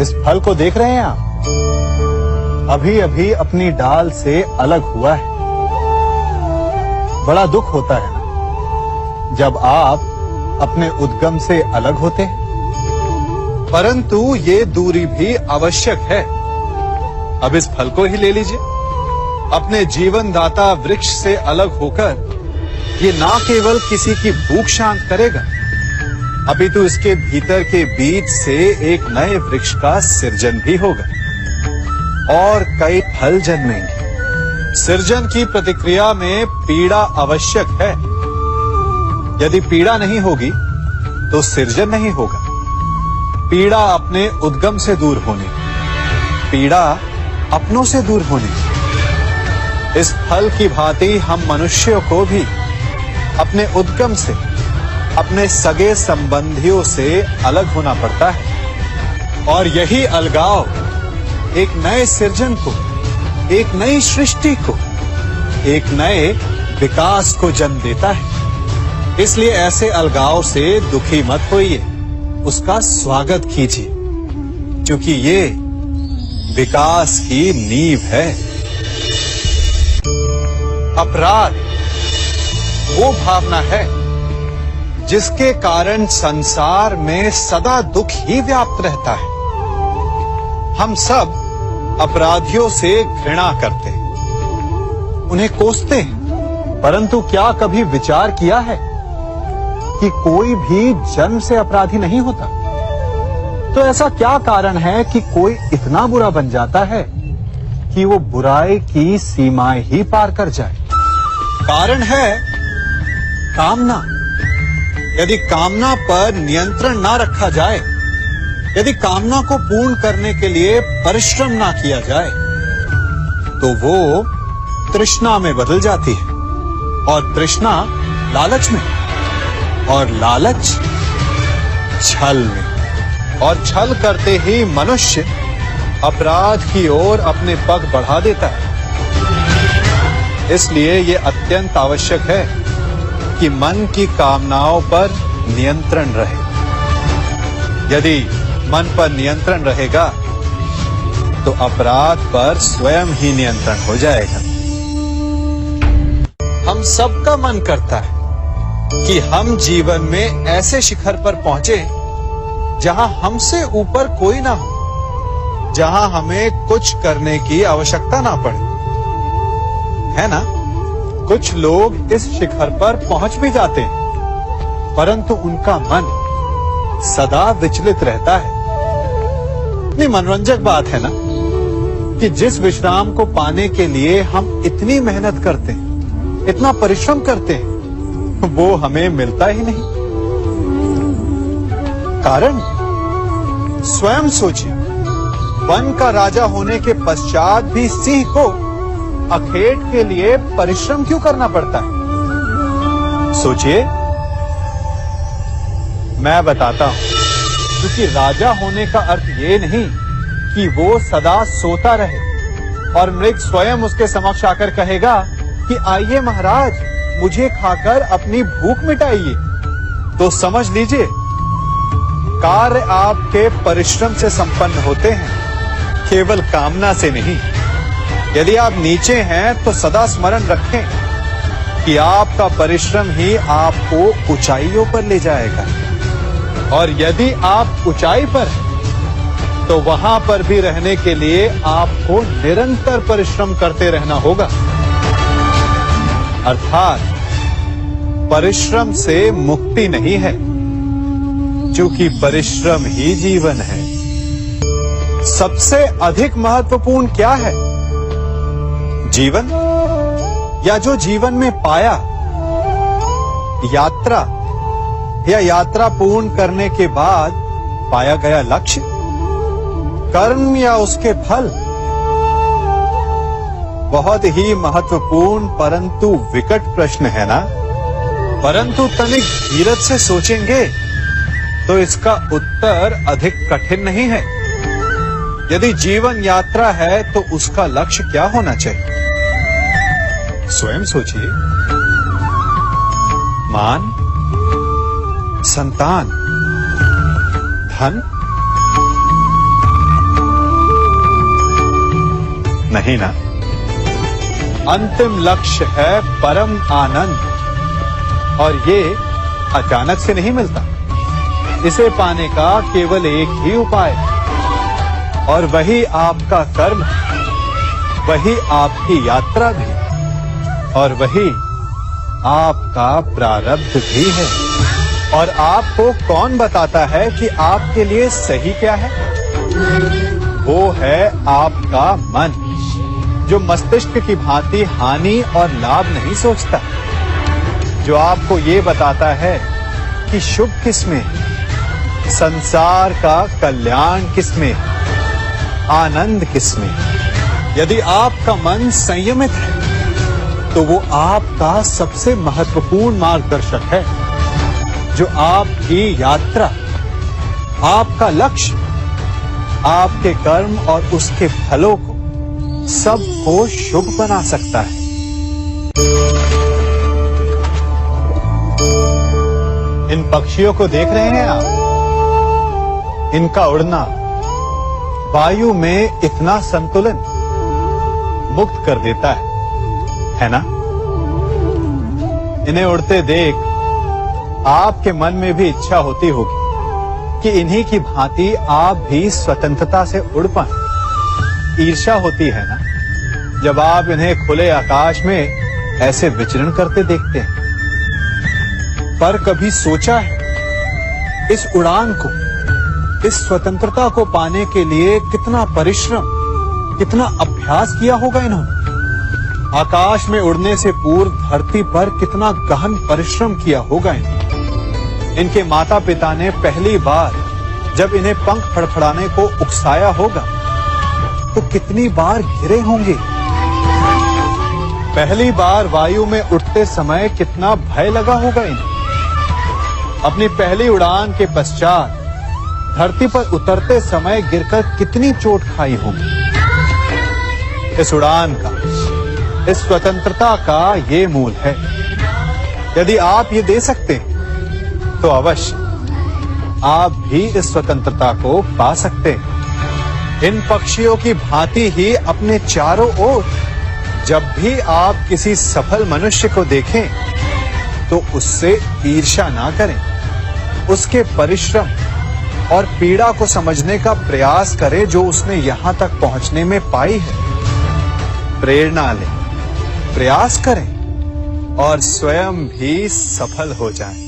इस फल को देख रहे हैं आप? अभी अभी अपनी डाल से अलग हुआ है। बड़ा दुख होता है ना जब आप अपने उद्गम से अलग होते हैं, परंतु ये दूरी भी आवश्यक है। अब इस फल को ही ले लीजिए। अपने जीवनदाता वृक्ष से अलग होकर ये ना केवल किसी की भूख शांत करेगा, अपितु इसके भीतर के बीज से एक नए वृक्ष का सृजन भी होगा और कई फल जन्मेंगे। सृजन की प्रतिक्रिया में पीड़ा आवश्यक है। यदि पीड़ा नहीं होगी तो सृजन नहीं होगा। पीड़ा अपने उद्गम से दूर होने, पीड़ा अपनों से दूर होने। इस फल की भांति हम मनुष्यों को भी अपने उद्गम से, अपने सगे संबंधियों से अलग होना पड़ता है और यही अलगाव एक नए सृजन को, एक नई सृष्टि को, एक नए विकास को जन्म देता है। इसलिए ऐसे अलगाव से दुखी मत होइए, उसका स्वागत कीजिए, क्योंकि ये विकास की नींव है। अपराध वो भावना है जिसके कारण संसार में सदा दुख ही व्याप्त रहता है। हम सब अपराधियों से घृणा करते हैं, उन्हें कोसते हैं, परंतु क्या कभी विचार किया है कि कोई भी जन्म से अपराधी नहीं होता? तो ऐसा क्या कारण है कि कोई इतना बुरा बन जाता है कि वो बुराई की सीमाएं ही पार कर जाए? कारण है कामना। यदि कामना पर नियंत्रण ना रखा जाए, यदि कामना को पूर्ण करने के लिए परिश्रम ना किया जाए, तो वो तृष्णा में बदल जाती है और तृष्णा लालच में, और लालच छल में, और छल करते ही मनुष्य अपराध की ओर अपने पग बढ़ा देता है। इसलिए ये अत्यंत आवश्यक है कि मन की कामनाओं पर नियंत्रण रहे। यदि मन पर नियंत्रण रहेगा तो अपराध पर स्वयं ही नियंत्रण हो जाएगा। हम सबका मन करता है कि हम जीवन में ऐसे शिखर पर पहुंचे जहां हमसे ऊपर कोई ना हो, जहां हमें कुछ करने की आवश्यकता ना पड़े, है ना? कुछ लोग इस शिखर पर पहुंच भी जाते हैं, परंतु उनका मन सदा विचलित रहता है। इतनी मनोरंजक बात है ना कि जिस विश्राम को पाने के लिए हम इतनी मेहनत करते हैं, इतना परिश्रम करते हैं, वो हमें मिलता ही नहीं। कारण स्वयं सोचिए, वन का राजा होने के पश्चात भी सिंह को अखेट के लिए परिश्रम क्यों करना पड़ता है? सोचिए। मैं बताता हूं, क्योंकि राजा होने का अर्थ ये नहीं कि वो सदा सोता रहे और मृग स्वयं उसके समक्ष आकर कहेगा कि आइए महाराज, मुझे खाकर अपनी भूख मिटाइए। तो समझ लीजिए, कार्य आपके परिश्रम से संपन्न होते हैं, केवल कामना से नहीं। यदि आप नीचे हैं तो सदा स्मरण रखें कि आपका परिश्रम ही आपको ऊंचाइयों पर ले जाएगा, और यदि आप ऊंचाई पर हैं तो वहां पर भी रहने के लिए आपको निरंतर परिश्रम करते रहना होगा। अर्थात परिश्रम से मुक्ति नहीं है, क्योंकि परिश्रम ही जीवन है। सबसे अधिक महत्वपूर्ण क्या है? जीवन, या जो जीवन में पाया, यात्रा, या यात्रा पूर्ण करने के बाद पाया गया लक्ष्य, कर्म या उसके फल? बहुत ही महत्वपूर्ण परंतु विकट प्रश्न है ना? परंतु तनिक धीरज से सोचेंगे तो इसका उत्तर अधिक कठिन नहीं है। यदि जीवन यात्रा है तो उसका लक्ष्य क्या होना चाहिए? स्वयं सोचिए। मान, संतान, धन, नहीं ना। अंतिम लक्ष्य है परम आनंद, और ये अचानक से नहीं मिलता। इसे पाने का केवल एक ही उपाय है, और वही आपका कर्म है, वही आपकी यात्रा भी, और वही आपका प्रारब्ध भी है। और आपको कौन बताता है कि आपके लिए सही क्या है? वो है आपका मन, जो मस्तिष्क की भांति हानि और लाभ नहीं सोचता, जो आपको ये बताता है कि शुभ किसमें, संसार का कल्याण किसमें, आनंद किसमें। यदि आपका मन संयमित है तो वो आपका सबसे महत्वपूर्ण मार्गदर्शक है, जो आपकी यात्रा, आपका लक्ष्य, आपके कर्म और उसके फलों को सबको शुभ बना सकता है। इन पक्षियों को देख रहे हैं आप? इनका उड़ना वायु में इतना संतुलन मुक्त कर देता है ना? इन्हें उड़ते देख आपके मन में भी इच्छा होती होगी कि इन्हीं की भांति आप भी स्वतंत्रता से उड़ पाएं। ईर्ष्या होती है ना, जब आप इन्हें खुले आकाश में ऐसे विचरण करते देखते हैं। पर कभी सोचा है इस उड़ान को, इस स्वतंत्रता को पाने के लिए कितना परिश्रम, कितना अभ्यास किया होगा इन्होंने? आकाश में उड़ने से पूर्व धरती पर कितना गहन परिश्रम किया होगा इन्होंने। इनके माता पिता ने पहली बार जब इन्हें पंख फड़फड़ाने को उकसाया होगा तो कितनी बार गिरे होंगे। पहली बार वायु में उड़ते समय कितना भय लगा होगा इन्हें। अपनी पहली उड़ान के पश्चात धरती पर उतरते समय गिरकर कितनी चोट खाई होगी। इस उड़ान का, इस स्वतंत्रता का ये मूल है। यदि आप ये दे सकते हैं तो अवश्य आप भी इस स्वतंत्रता को पा सकते हैं। इन पक्षियों की भांति ही अपने चारों ओर जब भी आप किसी सफल मनुष्य को देखें तो उससे ईर्ष्या ना करें, उसके परिश्रम और पीड़ा को समझने का प्रयास करें जो उसने यहां तक पहुंचने में पाई है। प्रेरणा लें, प्रयास करें और स्वयं भी सफल हो जाएं।